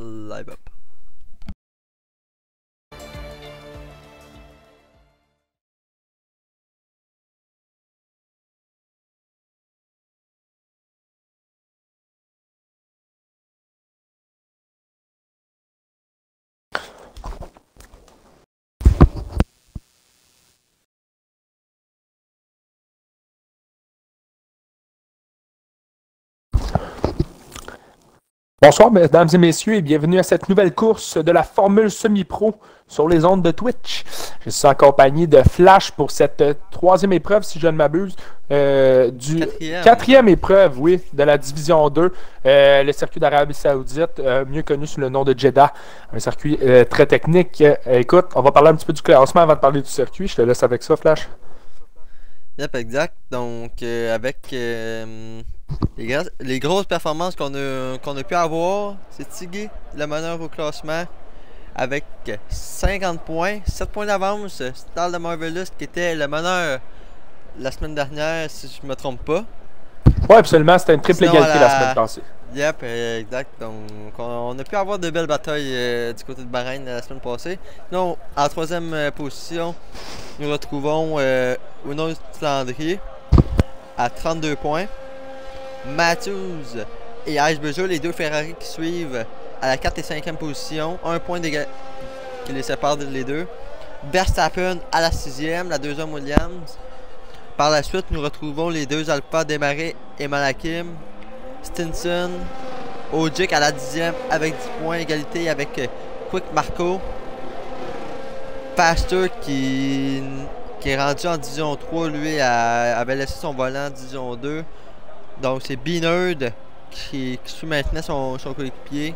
live up. Bonsoir mesdames et messieurs et bienvenue à cette nouvelle course de la Formule Semi-Pro sur les ondes de Twitch. Je suis accompagné de Flash pour cette troisième épreuve, si je ne m'abuse, du quatrième épreuve, oui, de la Division 2, le circuit d'Arabie Saoudite, mieux connu sous le nom de Jeddah, un circuit très technique. Écoute, on va parler un petit peu du classement avant de parler du circuit, je te laisse avec ça Flash. Yep, exact. Donc, avec les grosses performances qu'on a pu avoir, c'est Tiggy, le meneur au classement, avec 50 points, 7 points d'avance. Stal de Marvelous, qui était le meneur la semaine dernière, si je me trompe pas. Oui, absolument, c'était une triple égalité la semaine passée. Yep, exact. Donc, on a pu avoir de belles batailles du côté de Bahreïn la semaine passée. Sinon, en troisième position, nous retrouvons Uno Landry à 32 points. Matthews et Iceberger, les deux Ferrari qui suivent à la 4 et 5e position. Un point qui les sépare les deux. Verstappen à la 6e, la 2e Williams. Par la suite, nous retrouvons les deux Alpha Desmarais et Malakim. Stinson, Ogic à la 10e avec 10 points, égalité avec Quick Marco. Pastor qui est rendu en Division 3, lui avait laissé son volant en Division 2. Donc c'est B-Nerd qui suit maintenant son coéquipier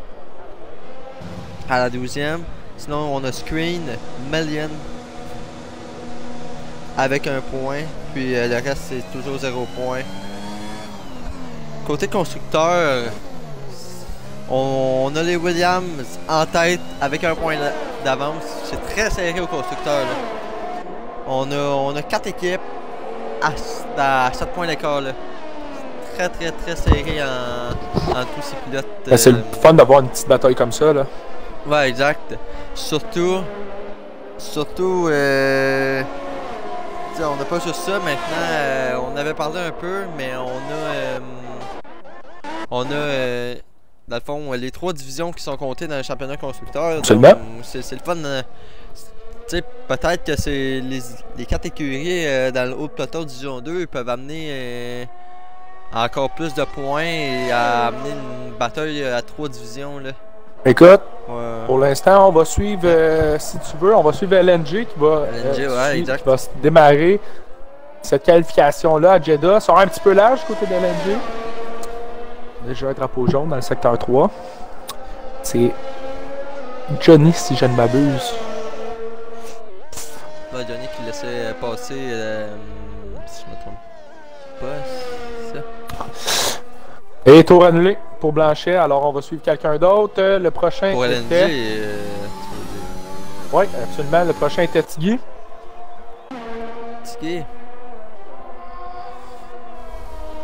à la 12e. Sinon on a Screen, Million avec un point. Puis le reste c'est toujours 0 point. Côté constructeur, on a les Williams en tête avec un point d'avance. C'est très serré au constructeur. Là. On a 4 équipes à 7 points d'écart. Très serré en tous ces pilotes. C'est le fun d'avoir une petite bataille comme ça. Là. Ouais, exact. Surtout on n'a pas juste ça maintenant. On avait parlé un peu, mais on a dans le fond les 3 divisions qui sont comptées dans le championnat constructeur. Absolument. C'est le fun. Tu sais, peut-être que c'est les 4 écuries dans le haut de peloton division 2 ils peuvent amener encore plus de points et à amener une bataille à 3 divisions. Là. Écoute, pour l'instant, on va suivre, si tu veux, on va suivre LNG qui va se démarrer cette qualification-là à Jeddah. Ça sera un petit peu large côté de LNG. Déjà un drapeau jaune dans le secteur 3. C'est Johnny, si je ne m'abuse. Ouais, Johnny qui laissait passer, si je me trompe pas, c'est ça. Et tour annulé pour Blanchet, alors on va suivre quelqu'un d'autre. Le prochain pour était... LNG, oui, absolument. Le prochain était Tiggy. Tiggy.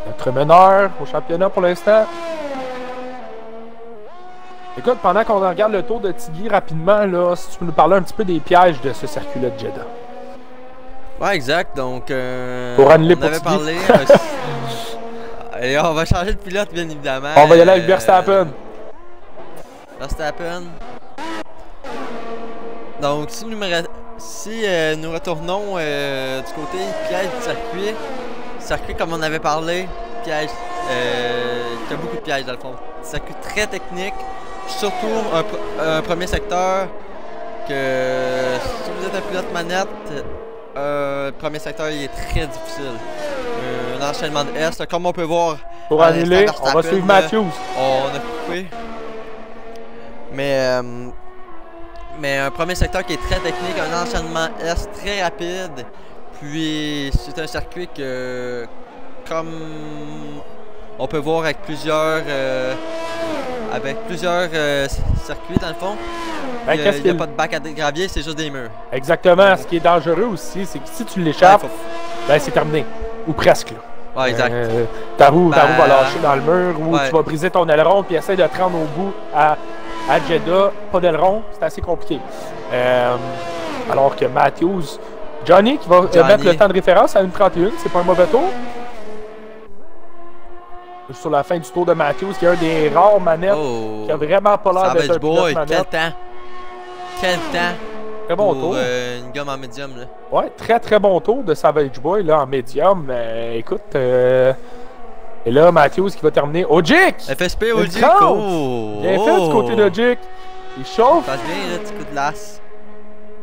Notre meneur au championnat pour l'instant. Écoute, pendant qu'on regarde le tour de Tiggy rapidement, là, si tu peux nous parler un petit peu des pièges de ce circuit-là de Jeddah. Ouais, exact. Donc, pour annuler on avait parlé. Et on va changer de pilote, bien évidemment. On va y aller avec Verstappen. Verstappen. Donc, si nous retournons du côté piège du circuit comme on avait parlé, piège, il y a beaucoup de pièges dans le fond. Circuit très technique, surtout un premier secteur que si vous êtes un pilote manette, le premier secteur il est très difficile. Un enchaînement de S, comme on peut voir. Pour annuler, on va suivre Matthews. On a coupé. Mais un premier secteur qui est très technique, un enchaînement S très rapide. Puis c'est un circuit que, comme on peut voir avec plusieurs circuits dans le fond, ben, il n'y a pas de bac à gravier, c'est juste des murs. Exactement. Ce qui est dangereux aussi, c'est que si tu l'échappes, ben, c'est terminé. Ou presque. Là. Ouais, exact. Ta roue va lâcher dans le mur ou tu vas briser ton aileron puis essayer de te rendre au bout À Jeddah, pas d'aileron, c'est assez compliqué. Alors que Matthews, Johnny qui va mettre le temps de référence à 1:31, c'est pas un mauvais tour. Sur la fin du tour de Matthews, qui est un des rares manettes qui a vraiment pas l'air d'être un pilote manette. Quel temps! Très bon tour. Une gomme en médium, là. Ouais, très bon tour de Savage Boy, là, en médium. Écoute, et là, Matthews qui va terminer. Ojik! FSP, Ojik! Bien fait du côté d'Ojik. Il chauffe. Passe bien, là, petit coup de lasse.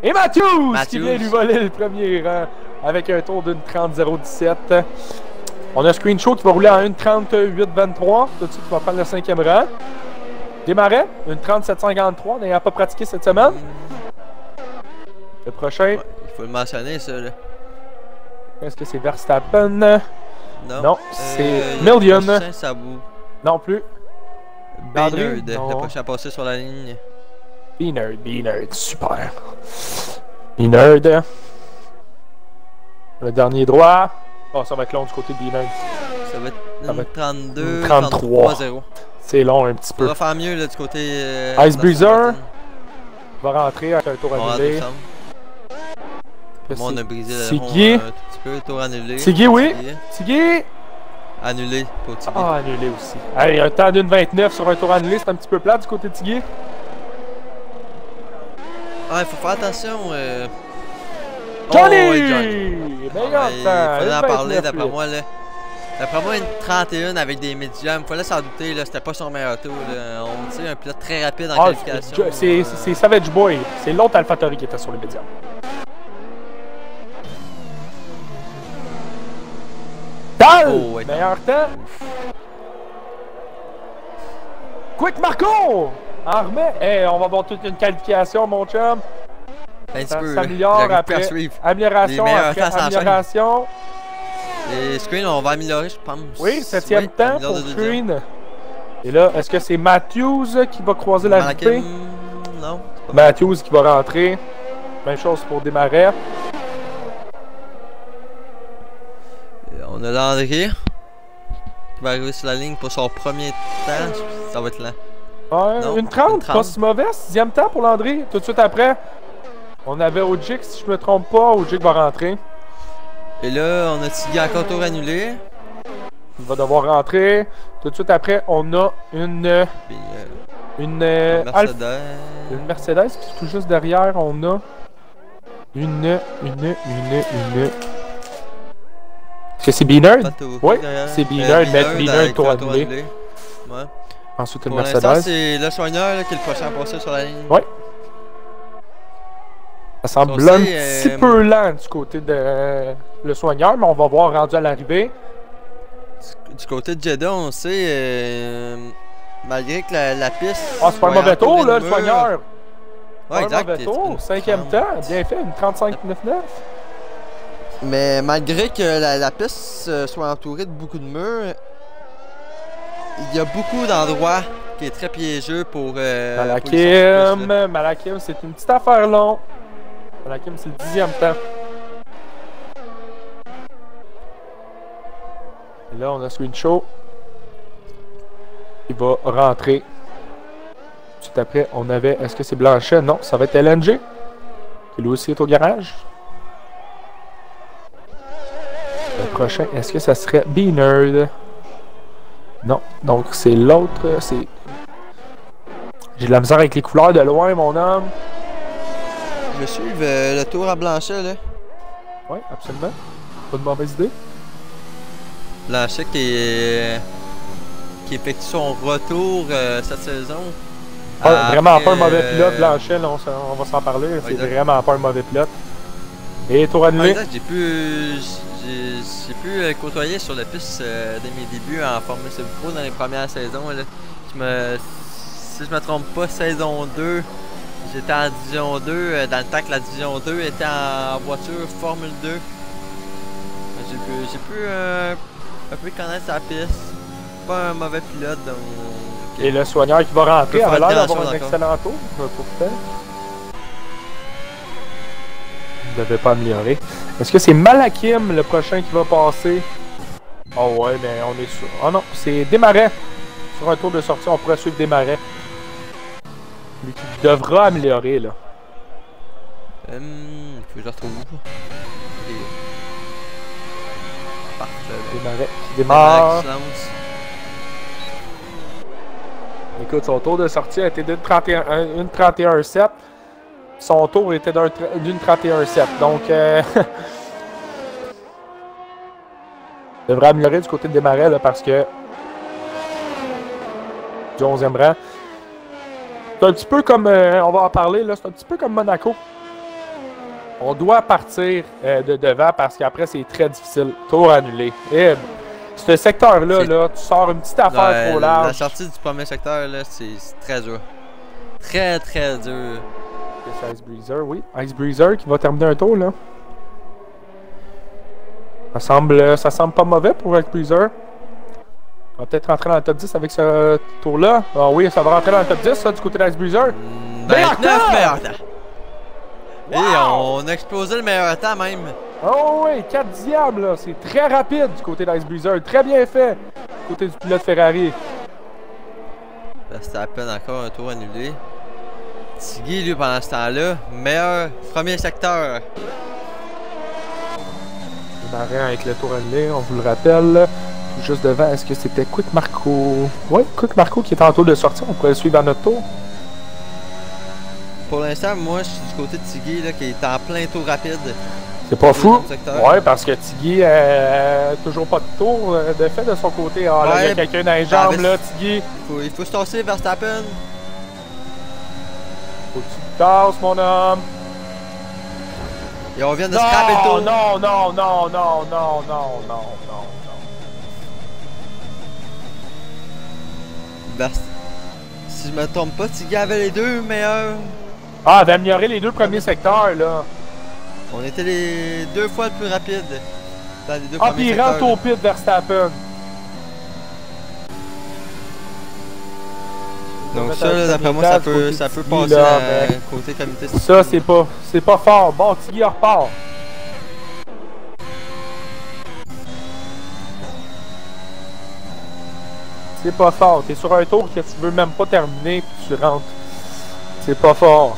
Et Matthews qui vient lui voler le premier rang avec un tour d'une 30.017. On a Screenshot qui va rouler en 1:38.23. Tout de suite, qui va prendre le 5e rang. Démarrait, une 37.53. N'ayant pas pratiqué cette semaine. Le prochain. Ouais, il faut le mentionner, ça, là. Est-ce que c'est Verstappen? Non, c'est Million. Non plus. Beanard, le prochain à passer sur la ligne. Beanard, super. Beanard. Le dernier droit. Oh, ça va être long du côté de Beanard. Ça va être 32, 33-0. C'est long un petit peu. On va faire mieux là, du côté. Ice Breezer va rentrer avec un tour annulé. On a brisé le Tiggy. Un petit peu, tour annulé. Tiggy, oui. Tiggy. Annulé pour Tiggy. Ah, annulé aussi. Allez, un temps d'une 29 sur un tour annulé, c'est un petit peu plat du côté de Tiggy. Ah, il faut faire attention. Johnny! Oh, ouais, Johnny. Meilleur temps. Il fallait en parler d'après moi. Là. D'après moi, une 31 avec des médiums. Il fallait s'en douter. C'était pas son meilleur tour. Là. On sait un pilote très rapide en qualification. C'est Savage Boy. C'est l'autre AlphaTauri qui était sur les médiums. Ouais, meilleur temps. Quick Marco! En remet. Hey, on va avoir toute une qualification, mon chum. Ça s'améliore après. Amélioration après amélioration. Et Screen, on va améliorer, je pense. Oui, 7e temps pour Screen. Et là, est-ce que c'est Matthews qui va croiser la RP? Non. Matthews qui va rentrer. Même chose pour démarrer. On a Landry qui va arriver sur la ligne pour son premier temps. Ça va être lent. Ouais, non, une 30, pas si mauvais. 6e temps pour Landry. Tout de suite après, on avait Ojik, si je me trompe pas. Ojik va rentrer. Et là, on a Tiggy encore tour annulé. Il va devoir rentrer. Tout de suite après, on a une Mercedes. Une Mercedes. Puis tout juste derrière, on a une. Est-ce que c'est Beanard? Oui, c'est Beanard. Beanard tour annulé. Ouais. Ensuite, une pour Mercedes. C'est le soigneur qui est le prochain à passer sur la ligne. Oui. Ça semble un petit peu lent du côté de le soigneur, mais on va voir rendu à l'arrivée. Du côté de Jeddah, on sait, malgré que la piste. Ah, c'est pas un mauvais tour, là, le soigneur. Ouais, exact. Un mauvais tour, 5e temps, bien fait, une 35.99. Mais malgré que la piste soit entourée de beaucoup de murs, il y a beaucoup d'endroits qui est très piégeux pour. Malakim, c'est une petite affaire long. Malakim, c'est le 10e temps. Et là, on a Screenshot qui va rentrer. Tout après, on avait. Est-ce que c'est Blanchet? Non, ça va être LNG qui lui aussi est au garage. Le prochain, est-ce que ça serait Beanard? Non, donc c'est l'autre. J'ai de la misère avec les couleurs de loin, mon homme. Je suis le tour à Blanchet, là. Oui, absolument. Pas de mauvaise idée. Blanchet qui effectue son retour cette saison. Vraiment pas un mauvais pilote, Blanchet, là, on va s'en parler. C'est vraiment pas un mauvais pilote. Et tour annulé. J'ai pu côtoyer sur la piste dès mes débuts en Formule Pro dans les premières saisons. Là. Si je me trompe pas, saison 2, j'étais en Division 2, dans le temps que la Division 2 était en voiture Formule 2. J'ai pu un peu connaître sa piste. Pas un mauvais pilote. Donc, et le soigneur qui va rentrer avait l'air d'avoir un excellent tour. Pourtant. Il ne devait pas améliorer. Est-ce que c'est Malakim le prochain qui va passer? Oh ouais, mais on est sur. Oh non, c'est Desmarais. Sur un tour de sortie, on pourrait suivre Desmarais. Lui qui devra améliorer, là. Faut que je le retrouve. Et... Parfait. Démarrer. Qui démarre. Qui se lance. Écoute, son tour de sortie a été d'une 31-7. Son tour était d'une 31-7. Donc, devrait améliorer du côté de Desmarais là, parce que du 11e rang. C'est un petit peu comme, on va en parler, là, c'est un petit peu comme Monaco. On doit partir de devant parce qu'après, c'est très difficile. Tour annulé. Et ce secteur-là, là, tu sors une petite affaire trop large. La sortie du premier secteur, là, c'est très dur. Très, très dur. C'est Ice Breezer, oui. Ice Breezer qui va terminer un tour, là. Ça semble pas mauvais pour Ice Breezer. On va peut-être rentrer dans le top 10 avec ce tour-là. Ah oui, ça va rentrer dans le top 10, ça, du côté d'Ice Breezer. 29 meilleur temps! Wow! Et on a explosé le meilleur temps, même. Oh oui, 4 diables, là. C'est très rapide du côté d'Ice Breezer. Très bien fait du côté du pilote Ferrari. C'était à peine encore un tour annulé. Tiggy, lui, pendant ce temps-là, meilleur premier secteur. Démarré avec le tour annulé, on vous le rappelle. Juste devant, est-ce que c'était Quick Marco? Oui, Quick Marco qui est en tour de sortie. On pourrait le suivre à notre tour. Pour l'instant, moi, je suis du côté de Tiggy, là, qui est en plein tour rapide. C'est pas fou. Ouais, parce que Tiggy toujours pas de tour de fait de son côté. Ah, là, il y a quelqu'un dans les jambes, là, Tiggy. Il faut se tasser Verstappen. Faut que tu te tasses, mon homme. Et on vient de scraper le tour. Non, non, non, non, non, non, non, non. Si je me trompe pas, Tiggy avait les deux meilleurs. Ah, elle avait amélioré les deux premiers secteurs, là. On était les 2 fois le plus rapide dans les deux premiers secteurs. Ah, puis il rentre au pit Verstappen. Donc ça, d'après moi, ça peut passer là, côté comité. Ça, c'est pas fort. Bon, Tiggy repart. C'est pas fort. T'es sur un tour que tu veux même pas terminer puis tu rentres. C'est pas fort.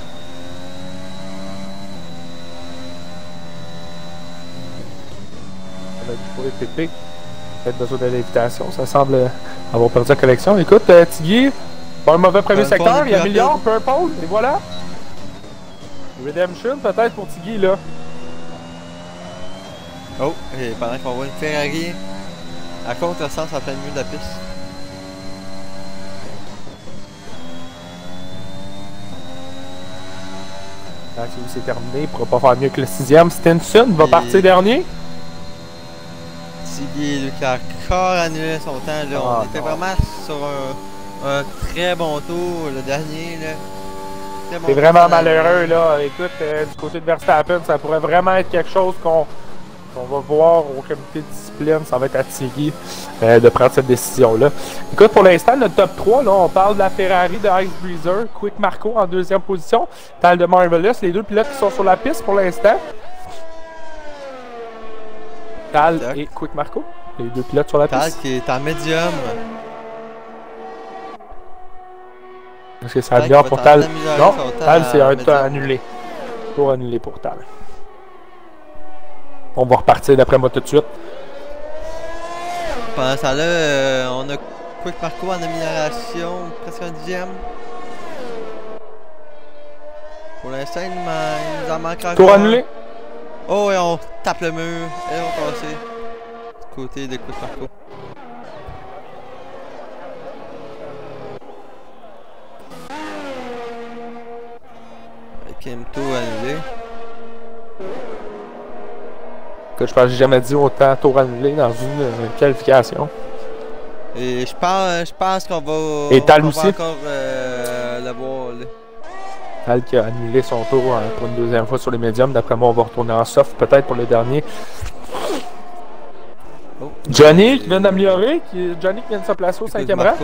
Pour les PP. Peut-être besoin de l'invitation. Ça semble avoir perdu la collection. Écoute, Tiggy, pas un mauvais premier secteur. Il améliore Purple. Et voilà. Redemption peut-être pour Tiggy là. Oh, et pendant qu'on voit une Ferrari à contre-sens en plein milieu de la piste. C'est terminé, il ne pourra pas faire mieux que le 6e. Stinson va partir dernier. Tiggy, lui qui a encore annulé son temps. Là. On était vraiment sur un très bon tour, le dernier. C'est vraiment malheureux. Là. Écoute, du côté de Verstappen, ça pourrait vraiment être quelque chose qu'on va voir au comité de discipline. Ça va être à Tiggy de prendre cette décision-là. Écoute, pour l'instant, notre top 3, là, on parle de la Ferrari de Ice Breezer, Quick Marco en 2e position, Tal de Marvelous, les deux pilotes qui sont sur la piste pour l'instant. Tal et Quick Marco, les deux pilotes sur la piste. Tal qui est en médium. Est-ce que ça améliore pour Tal? Non, Tal c'est un temps annulé. Tour annulé pour Tal. On va repartir d'après moi tout de suite. Pendant ça là, on a Quick Marco en amélioration, presque un 10e. Pour l'instant, il nous en manque encore. Tour annulé. Oh, et on tape le mur. Et on passe du côté de Quick Marco. Avec tour annulé. Que je pense que j'ai jamais dit autant tour annulé dans une qualification. Et je pense qu'on va. Et Tal aussi. Encore le voir là. Tal qui a annulé son tour pour une deuxième fois sur les médiums. D'après moi, on va retourner en soft peut-être pour le dernier. Oh. Johnny qui vient d'améliorer. Johnny qui vient de se placer au 5e rang.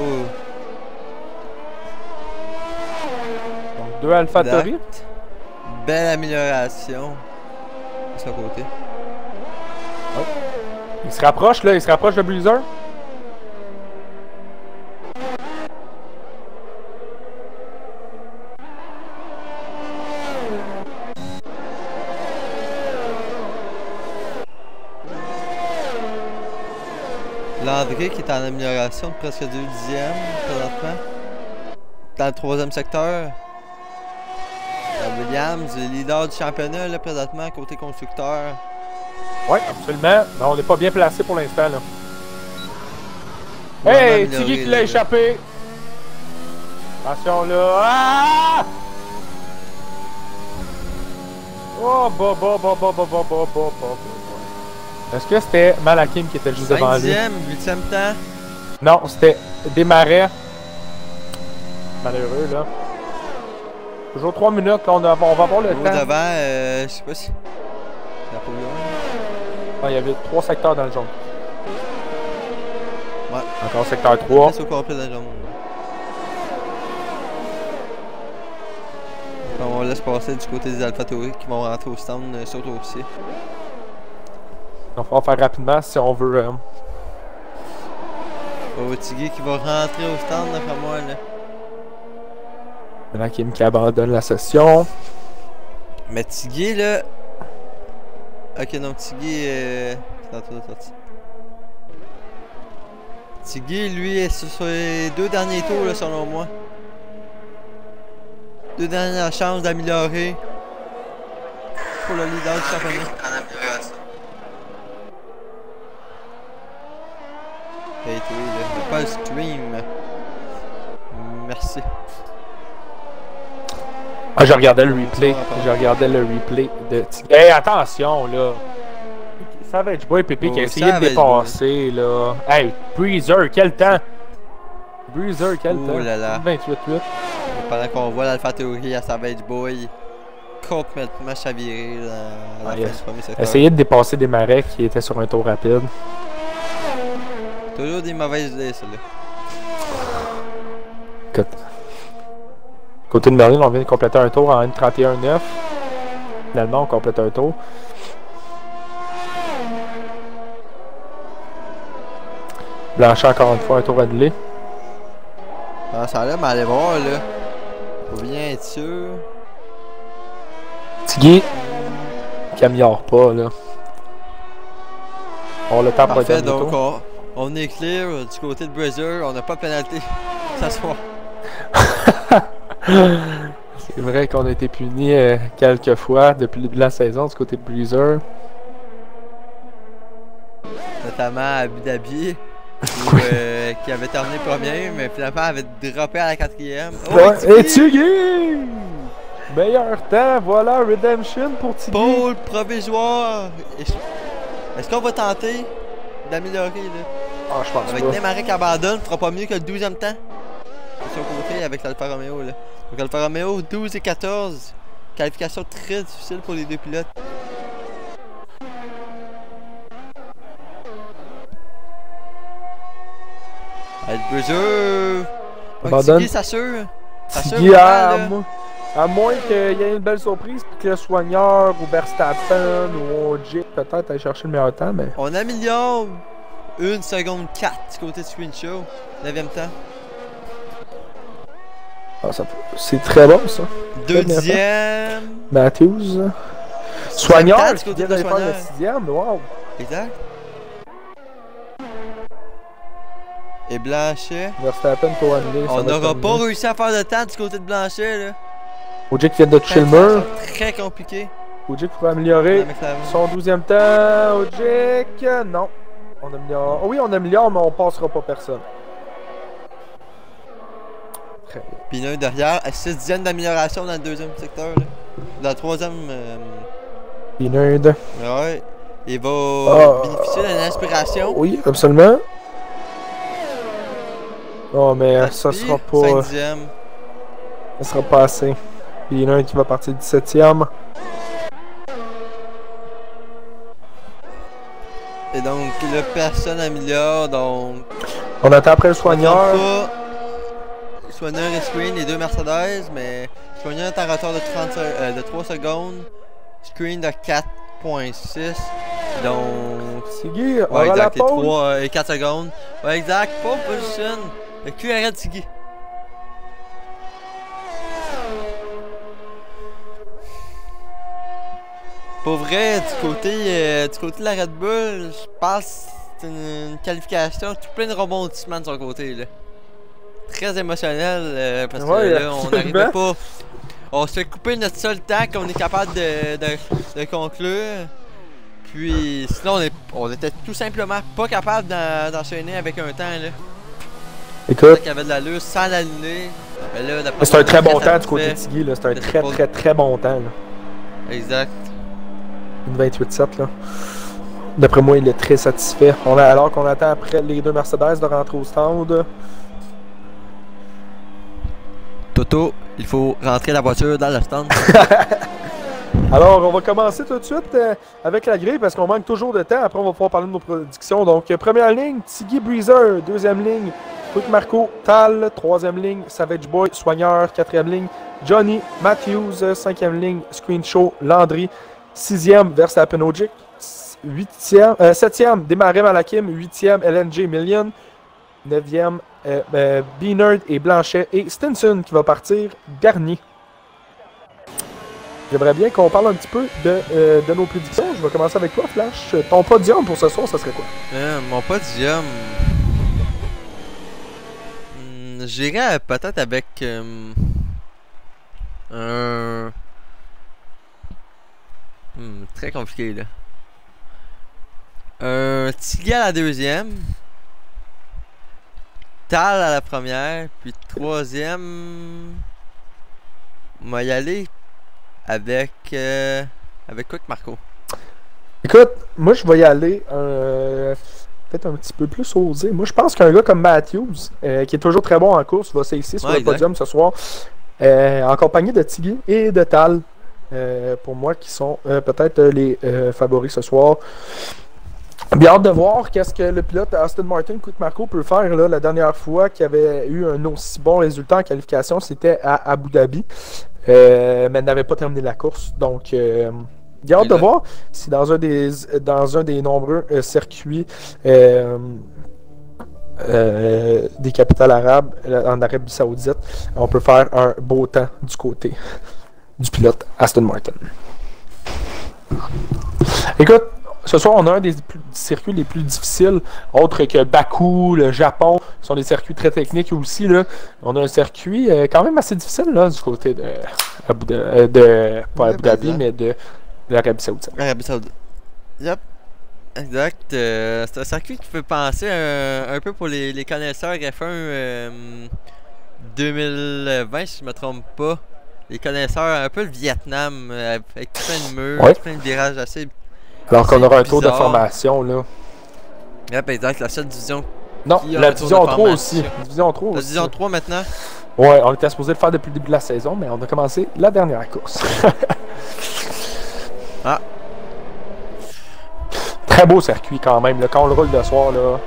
Donc 2 AlphaTauri. Belle amélioration de ce côté. Oh. Il se rapproche là, il se rapproche de Breezer. André qui est en amélioration de presque 2 dixièmes présentement. Dans le 3e secteur. Williams, le leader du championnat là, présentement, côté constructeur. Oui, absolument. Mais on n'est pas bien placé pour l'instant. Hey, Tiggy qui l'a échappé. Attention là. Ah! Oh, Est-ce que c'était Malakim qui était juste devant lui? 5e, 8e temps. Non, c'était Desmarais. Malheureux, là. Toujours 3 minutes, là, on va avoir le temps. Devant, je sais pas si... Ah, il y avait 3 secteurs dans le jaune. Ouais. Encore secteur 3. Au complet dans le jaune. On laisse passer du côté des AlphaTauri qui vont rentrer au stand surtout aussi. On va faire rapidement si on veut. Tiggy qui va rentrer au stand d'après moi là. Malakim qui abandonne la session. Mais Tiggy là. Ok non, Tiggy c'est en train de sortir. Tiggy lui est sur les 2 derniers tours là selon moi. 2 dernières chances d'améliorer pour le leader du championnat. Hey, toi, là, pas le stream. Merci. Ah, je regardais le replay. De Tiggy. Hey, attention, là. Savage Boy Pépé qui a essayé de dépasser, là. Hey, Breezer, quel temps! Breezer, quel temps! Oh là là. 28-8. Pendant qu'on voit l'AlphaTauri à Savage Boy complètement chaviré dans la fin du premier secteur. Essayer de dépasser Desmarais qui était sur un tour rapide. Toujours des mauvaises idées, celle-là. Côté de Merlin, on vient de compléter un tour en N31-9. Finalement, on complète un tour. Blanchet encore une fois, un tour annulé. Ah, ça a l'air, mais allez voir, là. Faut bien être sûr. Tiggy qui améliore pas, là. On le tape pour le donc on est clear du côté de Breezer. On n'a pas de pénalité ce soir. C'est vrai qu'on a été puni quelques fois depuis le début de la saison du côté de Breezer. Notamment à Abu Dhabi. Qui avait terminé premier, mais finalement avait droppé à la 4e. Oh, et Tiggy! Meilleur temps, voilà, Redemption pour Tiggy. Pôle provisoire. Est-ce qu'on va tenter d'améliorer là? Ah, je pense avec pas. Desmarais qui abandonne, fera pas mieux que le 12e temps. De son côté avec l'Alfa Romeo là. Donc Alfa Romeo 12 et 14. Qualification très difficile pour les 2 pilotes. Breezer! Tiggy s'assure! Tiggy à moins qu'il y ait une belle surprise puis que le soigneur ou Verstappen ou OJ peut-être aille chercher le meilleur temps, mais... On améliore 1 seconde 4 du côté de Screen Show. 9e temps. Ah, c'est très bon ça. 2e. Matthews. Soigneur qui vient d'aller faire le 6e, wow! Exact. Et Blanchet. Verstappen pour annulé. On n'aura pas réussi à faire de temps du côté de Blanchet là. OJ qui vient de toucher le mur. Très compliqué. OJ pourrait améliorer son 12e temps. OJ, non. On améliore. Oh oui, on améliore, mais on passera pas personne. Très bien. Pineux derrière, à 6 dixièmes d'amélioration dans le 2e secteur. Là. Dans le 3e. Pineux. Ouais. Il va bénéficier d'une inspiration. Oui, absolument. Oh, mais ça sera pas. 5 dixièmes. Ça sera pas assez. Il y en a un qui va partir 17e. Et donc, là, personne améliore, donc... On attend après le soigneur. Soigneur et Screen, les 2 Mercedes, mais... Soigneur est en retard de 3 secondes. Screen de 4.6. Donc... Tiggy, on ouais, va exact, la pole. 3 et 4 secondes. Ouais, exact, pole position. Le QRL Tiggy. Pour vrai, du côté de la Red Bull, je pense c'est une qualification, tout plein de rebondissements de son côté. Là. Très émotionnel parce que là, on n'arrivait pas. On se fait couper notre seul temps qu'on est capable de conclure. Puis sinon, on était tout simplement pas capable d'enchaîner avec un temps. Là. Écoute, qu'il y avait de l'allure sans l'aligner. C'est un très bon temps du côté de Tiggy. C'est un très bon temps. Là. Exact. Une 28-7. Là. D'après moi, il est très satisfait. Alors qu'on attend après les deux Mercedes de rentrer au stand. Toto, il faut rentrer la voiture dans le stand. Alors, on va commencer tout de suite avec la grille parce qu'on manque toujours de temps. Après, on va pouvoir parler de nos prédictions. Donc, première ligne, Tiggy Breezer. Deuxième ligne, Quick Marco, Tal. Troisième ligne, Savage Boy, Soigneur. Quatrième ligne, Johnny Matthews. Cinquième ligne, Screen Show, Landry. Sixième, Verstappen Ogic. Septième, Desmarais Malakim. Huitième, LNG Million. Neuvième, Beanerd et Blanchet. Et Stinson qui va partir dernier. J'aimerais bien qu'on parle un petit peu de nos prédictions. Je vais commencer avec toi, Flash. Ton podium pour ce soir, ça serait quoi? Mon podium... J'irais peut-être avec un... très compliqué, là. Un Tiggy à la deuxième. Tal à la première. Puis troisième... On va y aller... Avec Quick Marco. Écoute, moi je vais y aller peut-être un petit peu plus osé. Moi je pense qu'un gars comme Matthews, qui est toujours très bon en course, va s'essayer sur le podium ce soir, en compagnie de Tiggy et de Tal, pour moi qui sont peut-être les favoris ce soir. Bien hâte de voir qu'est-ce que le pilote Aston Martin Quick Marco peut faire. Là, la dernière fois qu'il avait eu un aussi bon résultat en qualification, c'était à Abu Dhabi. Mais n'avait pas terminé la course. Donc, j'ai hâte de voir si dans un des nombreux circuits des capitales arabes en Arabie Saoudite, on peut faire un beau temps du côté du pilote Aston Martin. Écoute, ce soir, on a un des circuits les plus difficiles, autre que Bakou, le Japon, ce sont des circuits très techniques aussi. Là. On a un circuit quand même assez difficile là, du côté de pas Abu Dhabi, mais de l'Arabie Saoudite. L'Arabie Saoudite. Yep. Exact. C'est un circuit qui fait penser un peu pour les connaisseurs F1 2020, si je ne me trompe pas. Les connaisseurs, un peu le Vietnam, avec plein de murs, plein de virages assez... Alors qu'on aura un tour de formation, là. Yep, exact. La seule division... Non, la division 3 aussi. La division 3 maintenant? Ouais, on était supposé le faire depuis le début de la saison, mais on a commencé la dernière course. Ah. Très beau circuit quand même, là. Quand on le roule le soir, là...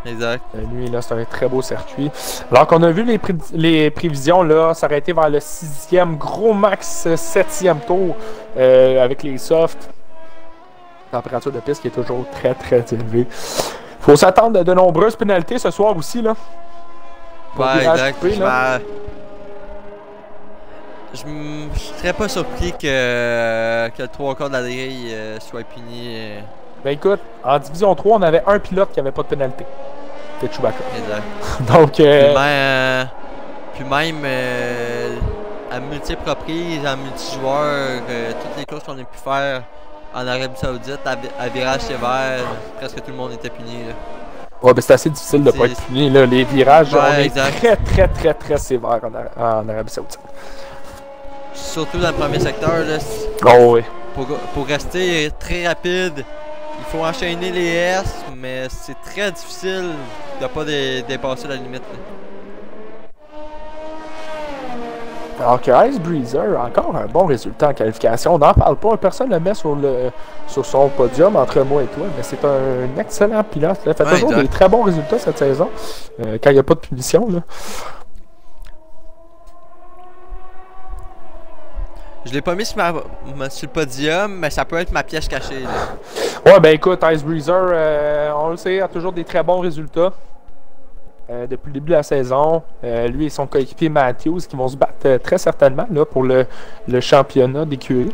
Exact. Lui, là, c'est un très beau circuit. Alors qu'on a vu les prévisions, là, s'arrêter vers le 6e, gros max 7e tour avec les softs. Température de piste qui est toujours très très élevée. Faut s'attendre à de nombreuses pénalités ce soir aussi, là. Ouais, exact. Je serais pas surpris que le 3/4 de la grille soit puni. Ben écoute, en division 3, on avait un pilote qui avait pas de pénalité. C'était Chewbacca. Exact. Donc, puis même à multiples reprises, en multijoueur, toutes les courses qu'on a pu faire en Arabie Saoudite, à virage sévère, presque tout le monde était puni. Là. Ouais, ben c'est assez difficile de pas être puni. Là. Les virages, ouais, on exact. est très sévère en Arabie Saoudite. Surtout dans le premier secteur. Là, oh oui. Pour rester très rapide, il faut enchaîner les S, mais c'est très difficile de ne pas dépasser la limite. Là. Alors que Ice Breezer a encore un bon résultat en qualification. On n'en parle pas, personne ne le met sur son podium entre moi et toi, mais c'est un excellent pilote. Il fait toujours des très bons résultats cette saison, quand il n'y a pas de punition. Là. Je l'ai pas mis sur le podium, mais ça peut être ma pièce cachée. Là. Ouais, ben écoute, Ice Breezer, on le sait, a toujours des très bons résultats. Depuis le début de la saison, lui et son coéquipier Matthews qui vont se battre très certainement là, pour le championnat d'écurie.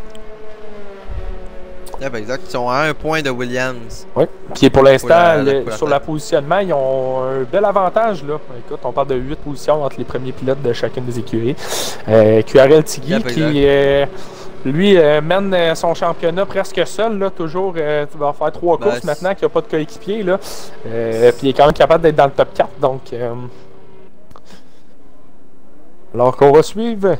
Yep, exact. Ils sont à 1 point de Williams. Oui. Puis pour l'instant, sur la le positionnement, ils ont un bel avantage. Là. Écoute, on parle de 8 positions entre les premiers pilotes de chacune des écuries. QRL Tigui Yep, qui, lui, mène son championnat presque seul. Là, toujours, tu vas faire 3 courses maintenant qu'il n'y a pas de coéquipier. Là. Puis il est quand même capable d'être dans le top 4. Donc, alors qu'on va suivre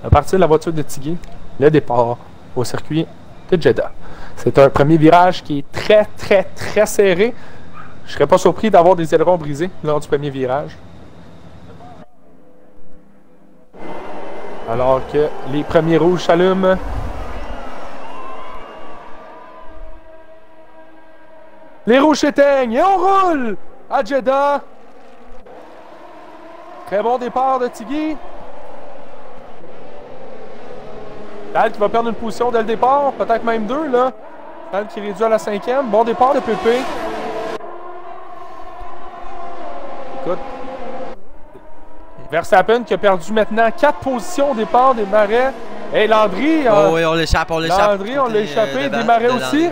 à partir de la voiture de Tigui le départ au circuit de Jeddah. C'est un premier virage qui est très serré. Je serais pas surpris d'avoir des ailerons brisés lors du premier virage. Alors que les premiers rouges s'allument. Les rouges s'éteignent et on roule à Jeddah. Très bon départ de Tigui. Tal qui va perdre une position dès le départ, peut-être même 2 là. Tal qui réduit à la 5e. Bon départ de Pépé. Écoute. Verstappen qui a perdu maintenant 4 positions au départ des marais. Et Landry. Oh oui, on l'échappe, Landry, on l'a échappé. Des marais aussi.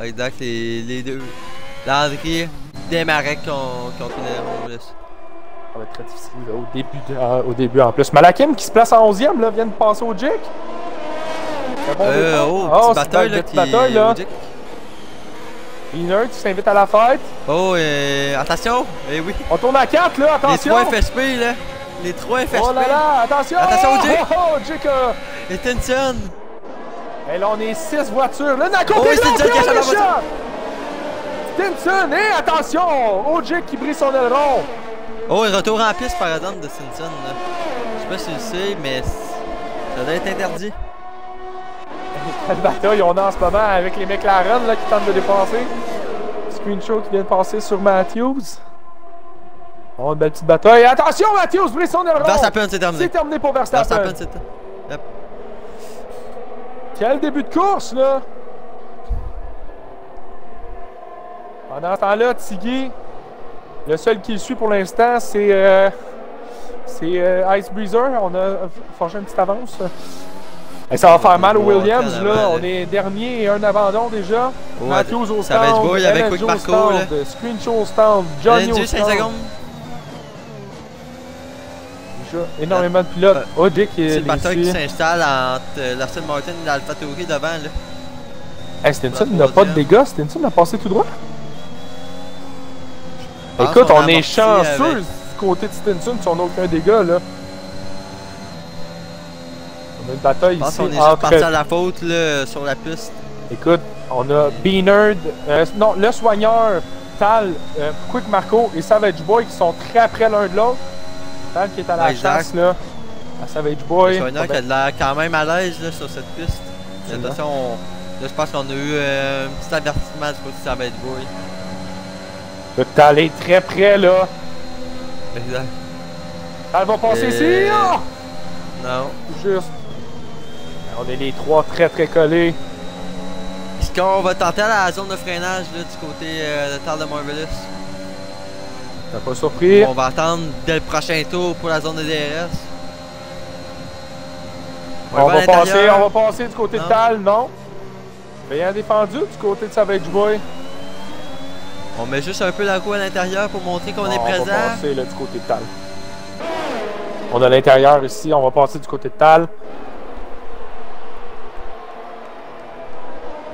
Exact, les deux. Landry, des marais qui ont pris les ronds. Ça va être très difficile là, au début en plus. Malakim qui se place en 11e là, vient de passer au Jake. Petite bataille là, bataille là. Beaner qui s'invite à la fête. Oh, attention! Oui. On tourne à 4 là, attention! Les 3 FSP là! Les 3 FSP! Oh là là, attention! Attention au Jake! Oh, Jake! Et Stinson! Et là, on est 6 voitures. Là, d'un côté, oh, Stinson qui a la voiture! Stinson, et attention! OJ qui brise son aileron. Oh, il retourne en piste par exemple de Stinson. Là. Je sais pas si tu le sais, mais ça doit être interdit. Quelle bataille on a en ce moment avec les McLaren là, qui tentent de dépasser. Screenshot qui vient de passer sur Matthews. Oh, une belle petite bataille. Attention, Matthews brise son aileron. Verstappen, c'est terminé. C'est terminé pour Verstappen. Yep. Quel début de course, là! Pendant ce temps-là, Tigui, le seul qui le suit pour l'instant, c'est Ice Breezer. On a forgé une petite avance. Et ça va faire mal aux Williams, là. On est dernier et un abandon déjà. Oh, Matthews au stand. Ça va être beau avec Quick Marco, là. Screenshot au stand. Johnny au stand. 5 secondes. Déjà énormément de pilotes. Dick c'est le bataille qui s'installe entre l'Aston Martin et l'AlphaTauri devant, là. Hey, Stinson n'a pas de dégâts. Stinson a passé tout droit. Écoute, on est chanceux du côté de Stinson si on n'a aucun dégât, là. On a une bataille ici. On est juste parti à la faute là, sur la piste. Écoute, on a Beanerd, non, le soigneur, Tal, Quick Marco et Savage Boy qui sont très près l'un de l'autre. Tal qui est à la chasse là, à Savage Boy. Le soigneur qui a de l'air quand même à l'aise là, sur cette piste. Attention, là je pense qu'on a eu un petit avertissement du côté de Savage Boy. Le Tal est très près là. Exact. Tal va passer ici. Oh! Non. Juste. On est les trois très collés. Est-ce qu'on va tenter à la zone de freinage là, du côté de Tal de Marvelous? T'as pas surpris? On va attendre dès le prochain tour pour la zone de DRS. On va passer du côté de Tal, non? Bien défendu du côté de Savage Boy. On met juste un peu la roue à l'intérieur pour montrer qu'on est présent. On va passer là, du côté de Tal. On a l'intérieur ici, on va passer du côté de Tal.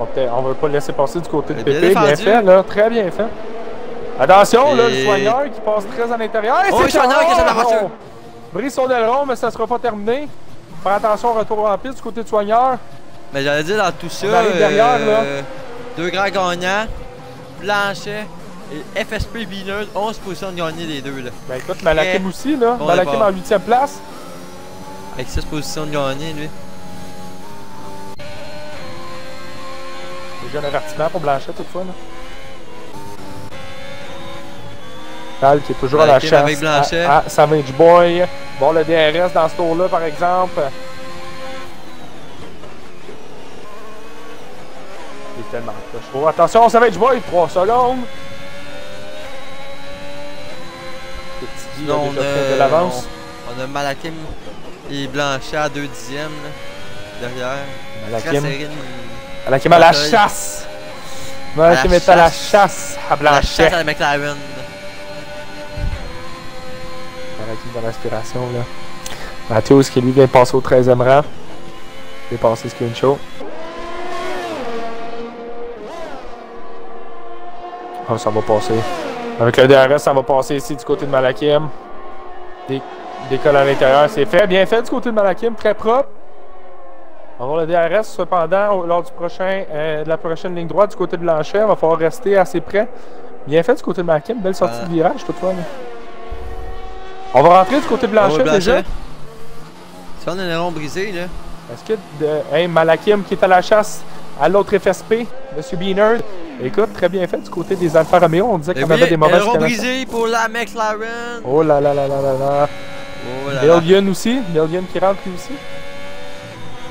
On va pas le laisser passer du côté de Pépé. Bien fait, là. Très bien fait. Attention, là, le soigneur qui passe très à l'intérieur. Oh, le soigneur qui est sur la voiture. Brise son aileron, mais ça ne sera pas terminé. Faire attention, retour en piste du côté de soigneur. Mais j'allais dire dans tout ça, on arrive derrière, là. Deux grands gagnants, Blanchet et FSP Beaner, 11 positions de gagner les deux. Là. Ben écoute, Malakim aussi, là. Bon Malakim en 8e place. Avec 6 positions de gagner, lui. Déjà un avertissement pour Blanchet toutefois, là. Tal qui est toujours à la chasse avec Blanchet. À Savage Boy. Bon, le DRS dans ce tour-là, par exemple. Il est tellement proche. Oh, attention, Savage Boy, 3 secondes. Le petit Guy a déjà fait de l'avance. On a Malakim et Blanchet à 2 dixièmes. Là. derrière. Malakim. Très serré, Malakim à la chasse. Malakim est à la chasse à la Blanchet. chasse à la McLaren. Malakim dans l'aspiration là. Matthews qui lui vient passer au 13e rang. Il est passé Screen Show. Oh, ça va passer. Avec le DRS, ça va passer ici du côté de Malakim. Décolle à l'intérieur, c'est fait. Bien fait du côté de Malakim, très propre. On va voir le DRS, cependant, lors du prochain, de la prochaine ligne droite du côté de Blanchet. Il va falloir rester assez près. Bien fait du côté de Malakim, belle sortie de virage toutefois. Là. On va rentrer du côté de Blanchet déjà. Si on a un rond brisé, là. Est-ce que Malakim qui est à la chasse à l'autre FSP, M. Beanerd. Écoute, très bien fait du côté des Alfa Romeo. On disait qu'on avait des mauvaises rond brisé pour la McLaren. Oh là là là là là là. Oh là là. Belgian aussi. Belgian qui rentre lui aussi.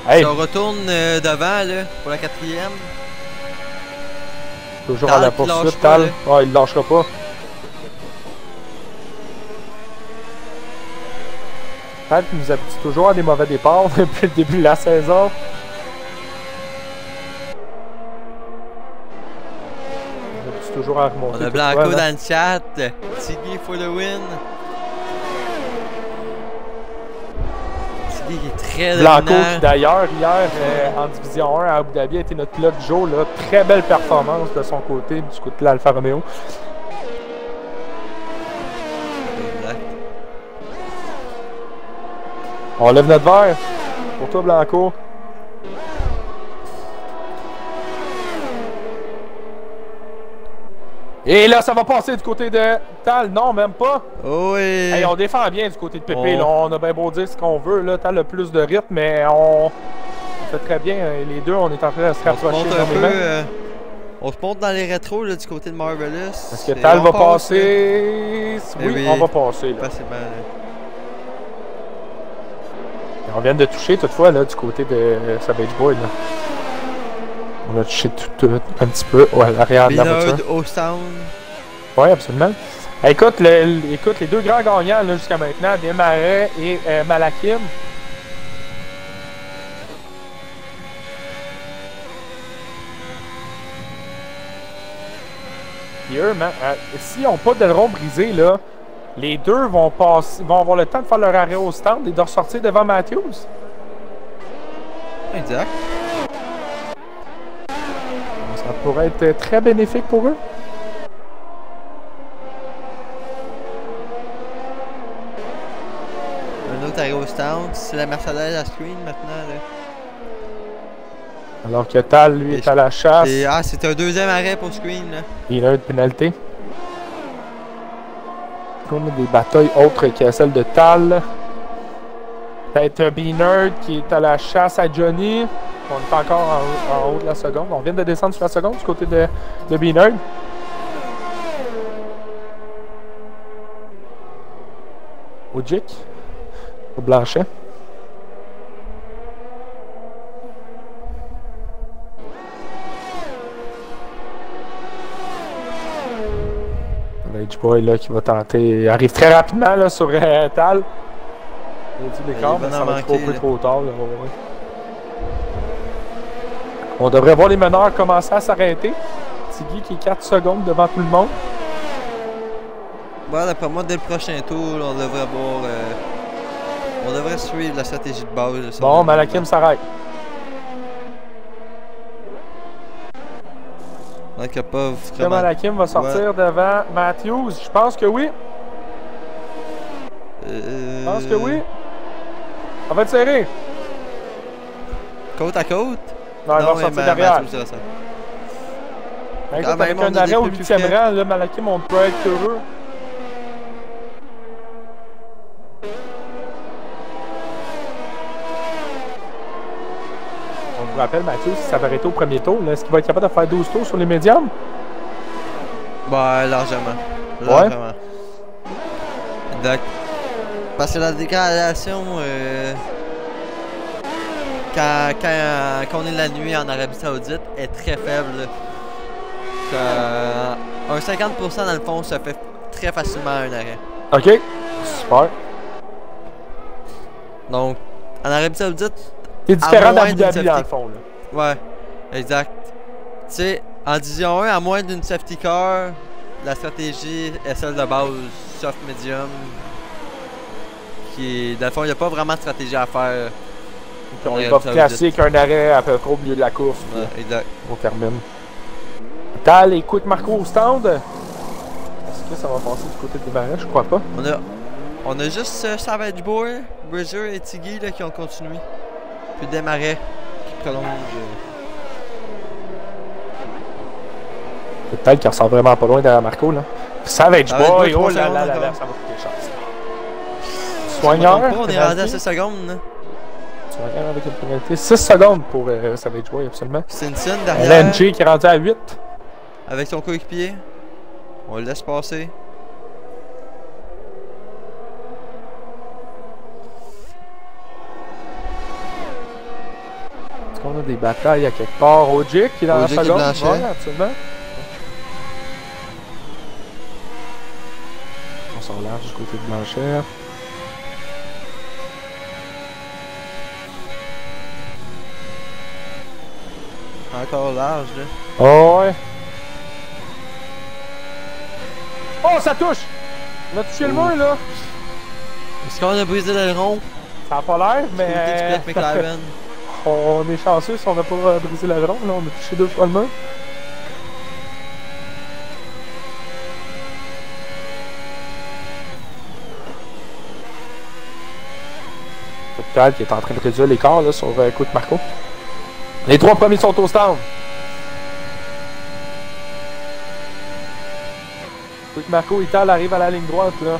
Hey. On retourne devant là, pour la 4e. Toujours à la poursuite, Tal. Oh, il ne lâchera pas. Tal qui nous habitue toujours à des mauvais départs depuis le début de la saison. Toujours à remonter. On a Blanco dans le chat. Tiggy for the win. Tiggy qui est très Blanco dominant. qui d'ailleurs hier en division 1 à Abu Dhabi a été notre pilote Joe. Là. Très belle performance de son côté, du côté de l'Alfa Romeo. Exact. On lève notre verre. Pour toi Blanco. Et là, ça va passer du côté de Tal. Non, même pas. Oh oui. Hey, on défend bien du côté de Pépé. Là. On a bien beau dire ce qu'on veut. Là. Tal a plus de rythme, mais on fait très bien. Les deux, on est en train de se rapprocher énormément. On se monte dans les rétros là, du côté de Marvelous. Est-ce que Tal va passer? Oui, on va passer. Là. Facilement. Là. On vient de toucher toutefois là, du côté de Savage Boy. Là. On a touché tout un petit peu à l'arrière de la voiture. Au sound. Oui, absolument. Écoute, écoute, les deux grands gagnants jusqu'à maintenant, Desmarais et Malakim. Et eux, s'ils n'ont pas d'aileron brisé, là, les deux vont avoir le temps de faire leur arrêt au stand et de ressortir devant Matthews. Exact. Ça pourrait être très bénéfique pour eux. Un autre arrêt au stand. C'est la Mercedes à screen maintenant. Là. Alors que Tal, lui, est à la chasse. C'est un deuxième arrêt pour screen. Là. Il a une pénalité. On a des batailles autres que celle de Tal. Peut-être un Beanerd qui est à la chasse à Johnny. On est encore en haut de la seconde. On vient de descendre sur la seconde du côté de Beanerd. Oudjik. Au Blanchet. H-Boy là qui va tenter. Il arrive très rapidement là, sur Tal. Il a dit l'écart, mais ça va être trop tard. Là. Ouais. On devrait voir les meneurs commencer à s'arrêter. Tiggy qui est 4 secondes devant tout le monde. Bon, d'après moi, dès le prochain tour, on devrait avoir. On devrait suivre la stratégie de base. Bon, Malakim s'arrête. Malakim va sortir devant Matthews. Je pense que oui. Je pense que oui. Ça va être serré. Côte à côte? Non, il va sortir derrière. Avec un arrêt au 8e rang, là, Malakim, on peut être heureux. On vous rappelle, Mathieu, si ça va arrêter au premier tour, est-ce qu'il va être capable de faire 12 tours sur les médiums? Bah, largement. Ouais. Donc, parce que la dégradation, quand on est la nuit en Arabie Saoudite, est très faible. Un 50% dans le fond, ça fait très facilement un arrêt. Ok, super. Donc, en Arabie Saoudite, T'es différent moins d'Abu d'une Dhabi dans le safety- fond, là. Ouais, exact. Tu sais, en Division 1, à moins d'une safety car, la stratégie est celle de base, soft medium. Qui est, dans le fond, il n'y a pas vraiment de stratégie à faire. Puis on va classique, un arrêt à peu près au milieu de la course. Ouais, exact. On termine. Tal et Quick Marco au stand. Est-ce que ça va passer du côté du marais? Je crois pas. On a juste Savage Boy, Brizzer et Tiggy là, qui ont continué. Puis Desmarais qui prolonge. C'est Tal qui ressort vraiment pas loin derrière Marco, là. Savage Savage Boy, Boy, oh 3 là là secondes là là, encore. ça va coûter cher. ça. Si je me Soigneur, trompe pas, on est rendu à penalty. 6 secondes. Là. Soigneur avec une pénalité. 6 secondes pour Savage Boy, absolument. Stinson derrière. LNG qui est rendu à 8. Avec son coéquipier. On le laisse passer. Est-ce qu'on a des batailles à quelque part? Ojic qui est dans Ojic la et seconde. Blanchet. Ouais, absolument. On sort large du côté de Blanchet. Encore large là. Oh ouais. Oh, ça touche! On a touché le mur, là. Est-ce qu'on a brisé l'aileron? Ça a pas l'air, Côté du mais pilote McLaren. on est chanceux si on n'a pas brisé l'aileron, là. On a touché 2 fois le mur. Total qui est en train de réduire l'écart là, sur Quick Marco. Les 3 premiers sont au stand. Quick Marco, Ital arrive à la ligne droite là.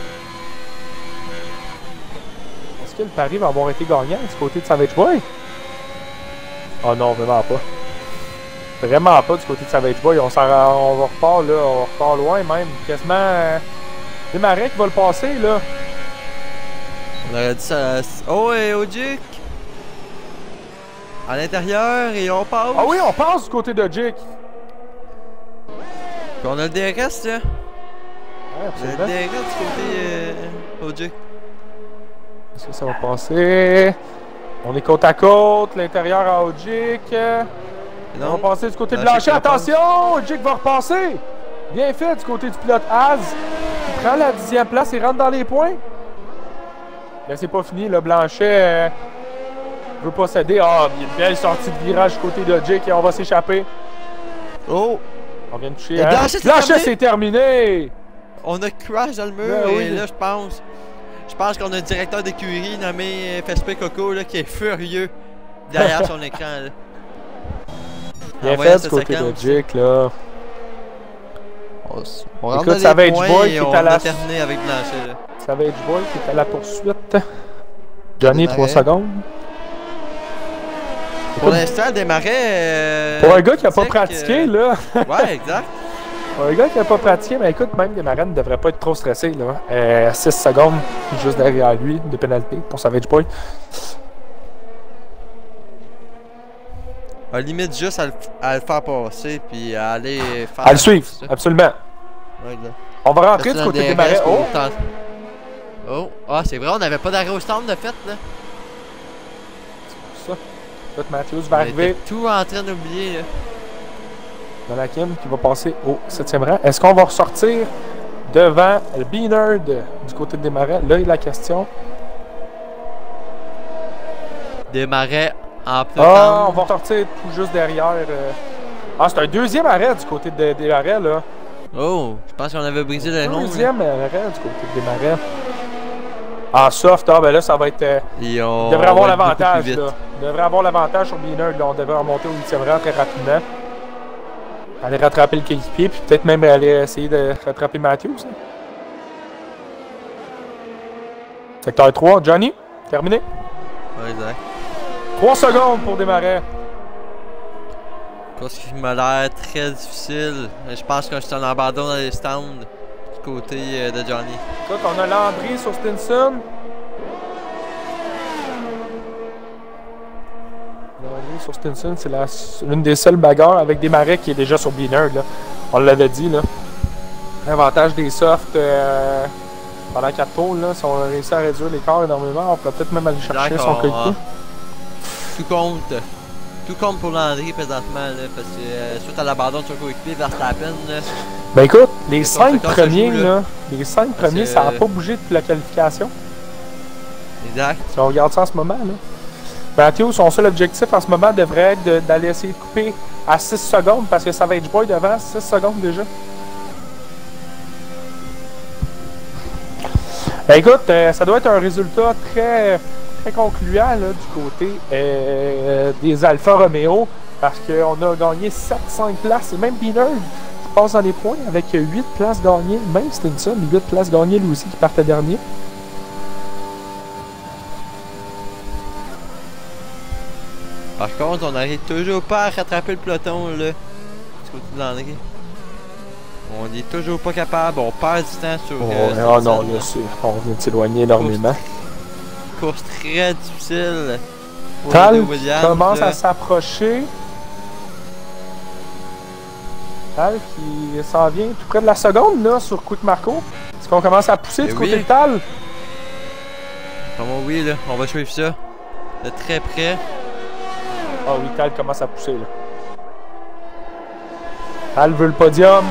Est-ce que le pari va avoir été gagnant du côté de Savage Boy? Oh non, vraiment pas. Vraiment pas du côté de Savage Boy. On repart là, on repart loin même. Quasiment des marais qui va le passer là. On aurait dit ça. Oh, et Ojic! À l'intérieur et on passe. Ah oui, on passe du côté de Jake. Puis on a le DRS là. Ouais, Le absolument. DRS du côté Ojic. Est-ce que ça va passer? On est côte à côte, l'intérieur à Ojic. On va Non. passer du côté de Blanchet Blanchet. qui repasse. Attention! Ojic va repasser! Bien fait du côté du pilote Az. Il prend la 10e place et rentre dans les points. Là, c'est pas fini. Le Blanchet veut pas céder. Ah, une belle sortie de virage du côté de Ojic et on va s'échapper. Oh! On vient de toucher. Et Hein? Blanchet, c'est Blanchet, c'est terminé! On a crash dans le mur Ben et oui. là je pense qu'on a un directeur d'écurie nommé FSP Coco là, qui est furieux derrière son écran. Là. Bien En voyant fait du cette côté de séquence. Ojic, là. On rentre Écoute, dans les Savage points Boy et qui est on à la- a terminé avec Blanchet. Là. Savage Boy qui est à la poursuite. Johnny, 3 Desmarais. secondes. Pour l'instant, Desmarais. Pour un gars qui a pas Tech, pratiqué, là. Ouais, exact. Pour un gars qui a pas pratiqué, mais écoute, même Desmarais ne devrait pas être trop stressé, là. 6 secondes, juste derrière lui, de pénalité pour Savage Boy. À la limite, juste à le faire passer puis à aller faire. À le suivre, ça. absolument. Ouais, exact. On va rentrer Reste du dans côté le des DRS marais. pour Oh! tenter- Oh, ah, c'est vrai, on n'avait pas d'arrêt au stand de fait là. Ça. Écoute, Matthews va On arriver. était tout en train d'oublier là. Malakim qui va passer au 7e rang. Est-ce qu'on va ressortir devant le B-Nerd du côté des marais? Là, il y a la question. Des marais en plein Ah, on temps. va sortir tout juste derrière. Ah, c'est un 2e arrêt du côté des marais, là. Oh, je pense qu'on avait brisé le long. 2e arrêt du côté des marais. Ah, soft, ah, ben là, ça va être. Et on On devrait avoir va être beaucoup l'avantage, plus vite. là. On devrait avoir l'avantage sur B-Nerd, là. On devrait remonter au 8e rang très rapidement. Aller rattraper le coéquipier, puis peut-être même aller essayer de rattraper Matthews. Hein. Secteur 3, Johnny, terminé. Ouais, exact. 3 secondes pour démarrer. Parce qu'il m'a l'air très difficile. Je pense que je suis en abandon dans les stands du côté de Johnny. Écoute, on a Landry sur Stinson. Landry sur Stinson, c'est l'une des seules bagarres avec des marais qui est déjà sur B-Nerd, là. On l'avait dit, là. L'avantage des softs pendant 4 pôles, là, si on a réussi à réduire l'écart énormément, on pourrait peut-être même aller chercher son D'accord, coéquipier. tout compte. Tout compte pour Landry présentement, là, parce que suite à l'abandon de son coéquipier Verstappen, là, Ben écoute, les 5 conséquences se premiers, jouent, là, les 5 Parce premiers, que- ça n'a pas bougé depuis la qualification. exact. Si on regarde ça en ce moment, là. Matthew, son seul objectif en ce moment devrait être d'aller essayer de couper à 6 secondes parce que Savage Boy devant 6 secondes déjà. Ben écoute, ça doit être un résultat très, très concluant là, du côté des Alfa Romeo parce qu'on a gagné 7-5 places et même Biner qui passe dans les points avec 8 places gagnées. Même Stinson, 8 places gagnées lui aussi qui partait dernier. Par contre, on n'arrive toujours pas à rattraper le peloton, là, du côté de Landry. On n'est toujours pas capable, on perd du temps sur... Oh non, là, on vient de s'éloigner énormément. Course très difficile pour Tal les Williams, commence là. à s'approcher. Tal qui s'en vient tout près de la seconde là, sur Quick Marco. Est-ce qu'on commence à pousser du côté de Tal? Comment oui, là, on va suivre ça de très près. Ah oui, Tal commence à pousser là. Tal veut le podium.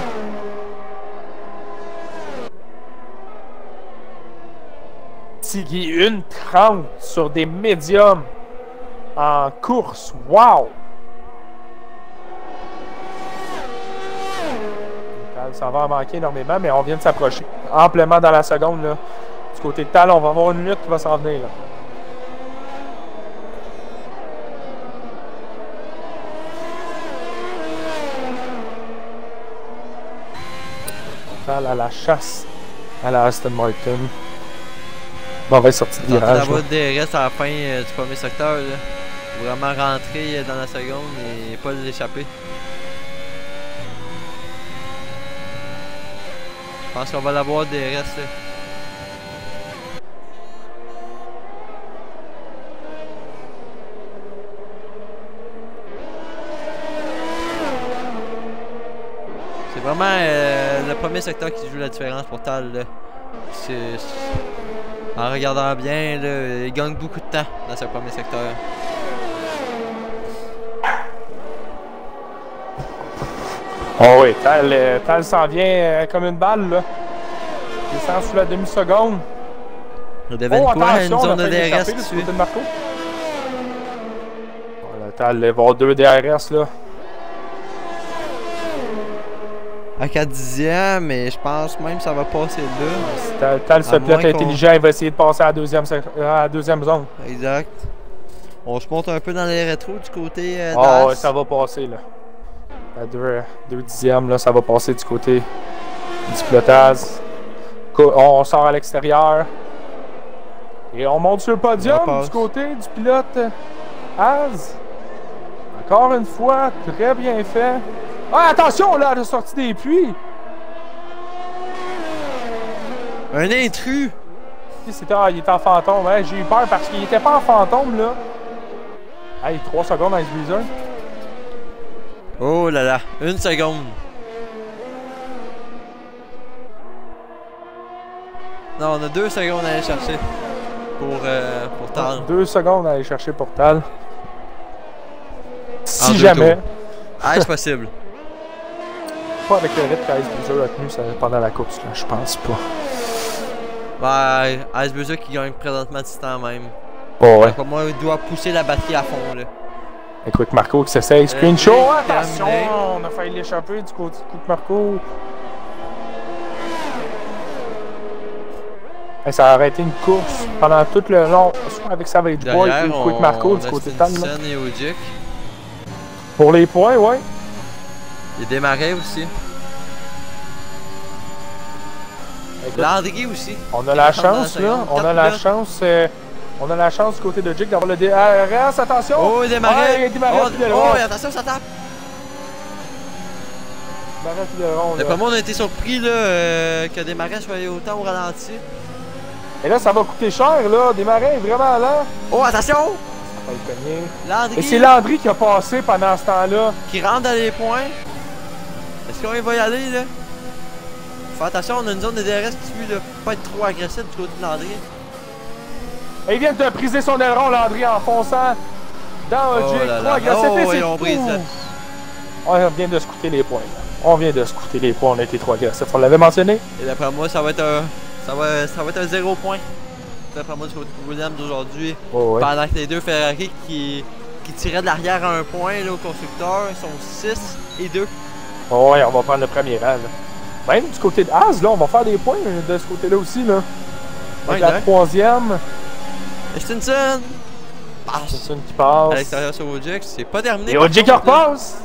Tiggy 1:30 sur des médiums en course. Wow! Ça va en manquer énormément, mais on vient de s'approcher. Amplement dans la seconde. Là. Du côté de Tal, on va avoir une minute qui va s'en venir. Là. Tal à la chasse à la Aston Martin. Mauvaise sortie de On virage. va avoir des restes à la fin du premier secteur. Là. Faut vraiment rentrer dans la seconde et pas l'échapper. Je pense qu'on va l'avoir des restes. Là. C'est vraiment le premier secteur qui joue la différence pour Tal. Là. En regardant bien, là, il gagne beaucoup de temps dans ce premier secteur. Oh oui, Tal s'en vient comme une balle. Là. Il descend sous la demi-seconde. On devait quoi? Une on zone a de failli DRS échapper, qui du suit. côté de Marco. Voilà, Tal va avoir 2 DRS là. À 4 dixièmes, mais je pense même que ça va passer là. Tal se À moins plaît qu'on- intelligent, il va essayer de passer à la deuxième zone. Exact. On se monte un peu dans les rétros du côté Ah d'As. ouais, ça va passer là. À 2 dixièmes, là, ça va passer du côté du pilotage. On sort à l'extérieur. Et on monte sur le podium On passe. du côté du pilote Az. Encore une fois, très bien fait. Ah, attention là, de sortie des puits. Un intrus! Il était en fantôme. Hein. J'ai eu peur parce qu'il était pas en fantôme là. Hey, 3 secondes Ice Breezer. Oh là là, 1 seconde. Non, on a 2 secondes à aller chercher pour Tal. 2 secondes à aller chercher pour Tal. Si deux jamais. tours. Ah, c'est possible. Pas avec le rythme qu'Ice Breezer a tenu pendant la course, là, je pense pas. Ouais, Icebuzzer qui gagne présentement du temps même. Oh ouais. Pour moi, il doit pousser la batterie à fond là. Écoute Marco qui s'essaye. Screenshot. Attention, terminé. on a failli l'échapper du côté de Marco. Et ça a arrêté une course pendant tout le long, soit avec Savage Boy Derrière, et Quick Marco du a côté de Tal. là. Stinson et Ogic. Pour les points, ouais. Il démarrait aussi. Écoute, Landry aussi. on a la Qui rentre dans chance, la là. seconde. On a Quatre la pilotes. chance. On a la chance du côté de Jake d'avoir le DRS. Attention! Oh, il démarrait. Ouais, il démarrait Oh, puis le rond. oh, attention, ça tape. Démarrait puis le rond, là. D'après moi, on a été surpris là, que Desmarais soit autant au ralenti. Et là, ça va coûter cher, là. Desmarais est vraiment lent. Oh, attention! Ça va être cogné. Landry Et c'est Landry qui a passé pendant ce temps-là. qui rentre dans les points. Est-ce qu'on va y aller là? Faut faire attention, on a une zone de DRS qui suit là. Pas être trop agressif du côté de Landry. Et il vient de briser son aileron, Landry, en fonçant Dans Oh Jake, là 3 là. agressifs, Oh, et oui, c'est on brise. tout. On vient de scouter les points. Là. On vient de scouter les points, on a été 3 agressifs. On l'avait mentionné? Et d'après moi, ça va être un. Ça va être un 0 point. D'après moi, du côté de Williams d'aujourd'hui. Oh, ouais. Pendant que les deux Ferrari qui tiraient de l'arrière à un point là, au constructeur, ils sont 6 et 2. Oh, ouais, on va prendre le premier rang. Là. Même du côté de Haas, là, on va faire des points de ce côté-là aussi. Là. Avec Ouais, la troisième. Stinson! Passe! Stinson qui passe. À l'extérieur sur Ojix, c'est pas terminé. Et par Ojix qui contre, là. repasse!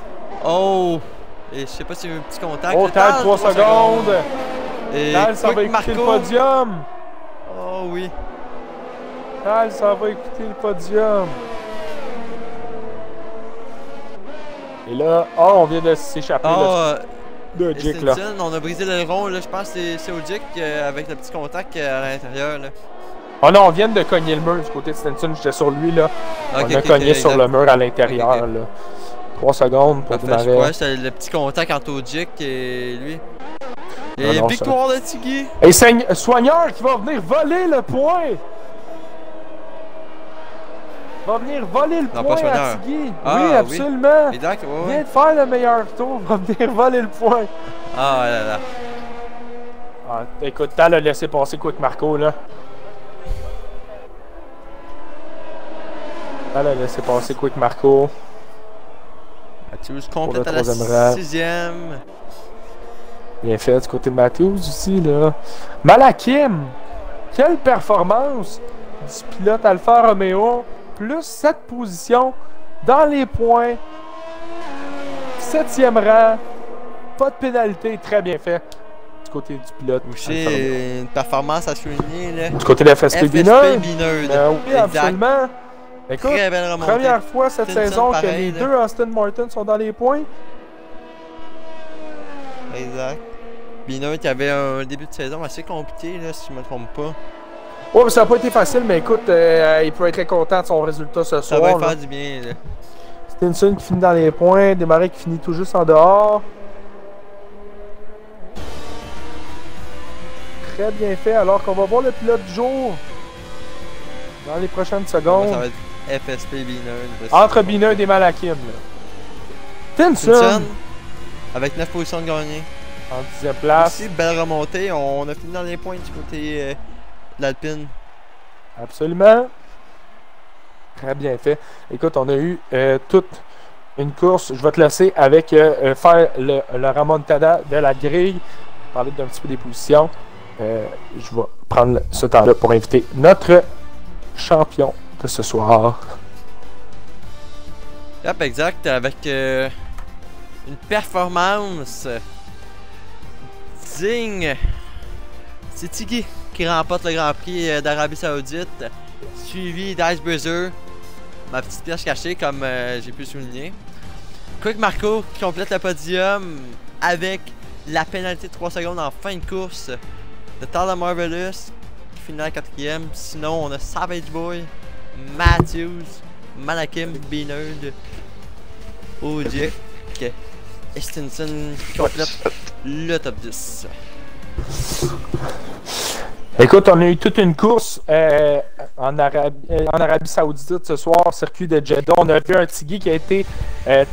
Oh! Et je sais pas s'il y a eu un petit contact. Oh, Le Tal, Tal, 3 secondes! Et Tal, ça va Quick écouter le Marco. podium! Oh oui. Tal, ça va écouter le podium! Et là, oh, on vient de s'échapper Oh, de Ojix, là. Stinson, on a brisé l'aileron, là, je pense que c'est Ojix avec le petit contact à l'intérieur, là. Oh non, on vient de cogner le mur du côté de Stinson, j'étais sur lui, là. Ok, on a ok, cogné ok, sur exact. le mur à l'intérieur, Ok, ok. là. 3 secondes pour Parfait, je démarrer. crois, c'est le petit contact entre Ojix et lui. Et non, victoire de Tiggy! Et Soigneur qui va venir voler le point! Va venir voler le Non, point pas à Soigneur. Tiggy! Ah, oui, oui. absolument! Exact, ouais, Il vient ouais. de faire le meilleur tour, va venir voler le point! Ah là là. Ah, écoute, Tal a laissé passer Quick Marco, là. Tal a laissé passer Quick Marco. Matthews Pour complète le à la troisième rang. 6e. Bien fait du côté de Matthews aussi, là. Malakim! Quelle performance du pilote Alfa Romeo! Plus 7 positions dans les points. 7e rang. Pas de pénalité, très bien fait. Du côté du pilote. Boucher, Alfa Romeo. une performance à souligner, là. Du côté de FSP Bineur. Binerd. Oui, absolument. Écoute, Très belle remontée. première fois cette Stinson, saison que pareil, les là. deux Aston Martin sont dans les points. Exact. Binerd qui avait un début de saison assez compliqué, là, si je me trompe pas. Ouais, mais ça n'a pas été facile, mais écoute, il peut être très content de son résultat ce Ça soir. va lui là. faire du bien, là. Stinson qui finit dans les points, Desmarais qui finit tout juste en dehors. Très bien fait, alors qu'on va voir le pilote du jour dans les prochaines secondes. Ça va être FSP Binerd. Entre Bineur et Malakim. là. Stinson Stinson, avec 9 positions de gagné. en 10e place. Aussi, belle remontée. On a fini dans les points du côté de l'Alpine. Absolument. Très bien fait. Écoute, on a eu toute une course. Je vais te laisser avec faire le remontada de la grille. Parler d'un petit peu des positions. Je vais prendre ce temps-là pour inviter notre champion de ce soir. Yep, exact. Avec une performance digne. C'est Tiggy qui remporte le Grand Prix d'Arabie Saoudite, suivi d'Icebreezer, ma petite pièce cachée comme j'ai pu souligner. Quick Marco qui complète le podium avec la pénalité de 3 secondes en fin de course. De Tyler Marvelous qui finit à la 4e. Sinon, on a Savage Boy, Matthews, Malakim, Binerd, Ojix et Stinson qui complète le top 10. Écoute, on a eu toute une course en Arabie Saoudite ce soir, circuit de Jeddah. On a vu un Tiggy qui a été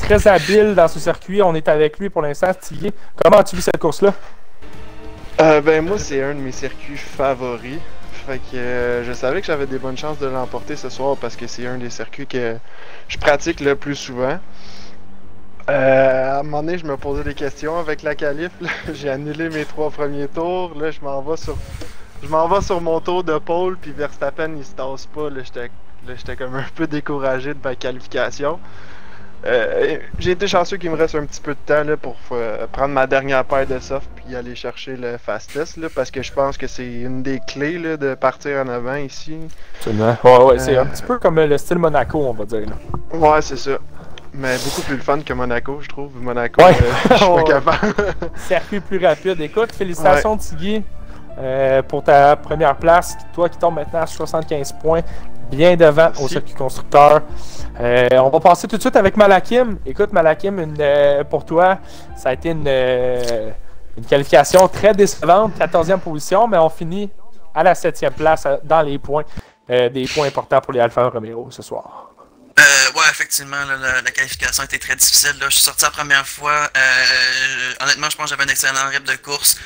très habile dans ce circuit. On est avec lui pour l'instant, Tiggy. Comment as-tu vu cette course-là? Ben moi, c'est un de mes circuits favoris. Fait que je savais que j'avais des bonnes chances de l'emporter ce soir parce que c'est un des circuits que je pratique le plus souvent. À un moment donné, je me posais des questions avec la qualif. Là. J'ai annulé mes 3 premiers tours. Là, je m'en vais sur mon tour de pole, puis Verstappen, il se tasse pas. Là, j'étais comme un peu découragé de ma qualification. J'ai été chanceux qu'il me reste un petit peu de temps là, pour prendre ma dernière paire de soft puis aller chercher le fastest là, parce que je pense que c'est une des clés là, de partir en avant ici. Absolument. Ouais, c'est un petit peu comme le style Monaco, on va dire. Là. Ouais, c'est ça. Mais beaucoup plus le fun que Monaco, je trouve. Monaco, Ouais. je suis pas Ouais. capable. Circuit plus rapide. Écoute, félicitations Tiggy pour ta première place. Toi qui tombes maintenant à 75 points, bien devant Merci. au circuit constructeur. On va passer tout de suite avec Malakim. Écoute, Malakim, pour toi, ça a été une qualification très décevante, 14e position, mais on finit à la 7e place dans les points, des points importants pour les Alfa Romeo ce soir. Ouais, effectivement, là, la qualification était très difficile. Là. Je suis sorti la première fois. Honnêtement, je pense que j'avais un excellent rythme de course.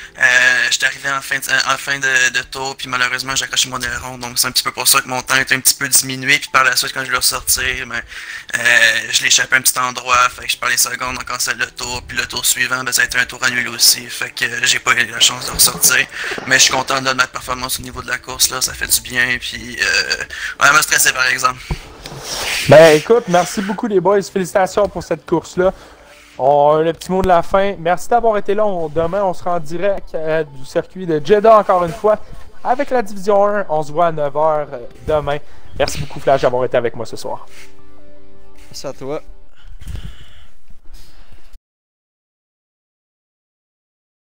J'étais arrivé en fin de tour, puis malheureusement, j'ai accroché mon aileron. Donc, c'est un petit peu pour ça que mon temps était un petit peu diminué. Puis par la suite, quand je l'ai ressorti, je l'ai échappé à un petit endroit. Fait que je parlais secondes, on cancelle le tour. Puis le tour suivant, ça a été un tour annulé aussi. Fait que j'ai pas eu la chance de ressortir. Mais je suis content de ma performance au niveau de la course. Là. Ça fait du bien. Puis, vraiment stressé par exemple. Ben écoute, merci beaucoup les boys, félicitations pour cette course-là. Le petit mot de la fin. Merci d'avoir été là. Demain, on sera en direct du circuit de Jeddah encore une fois avec la Division 1. On se voit à 9h demain. Merci beaucoup Flash d'avoir été avec moi ce soir. Merci à toi.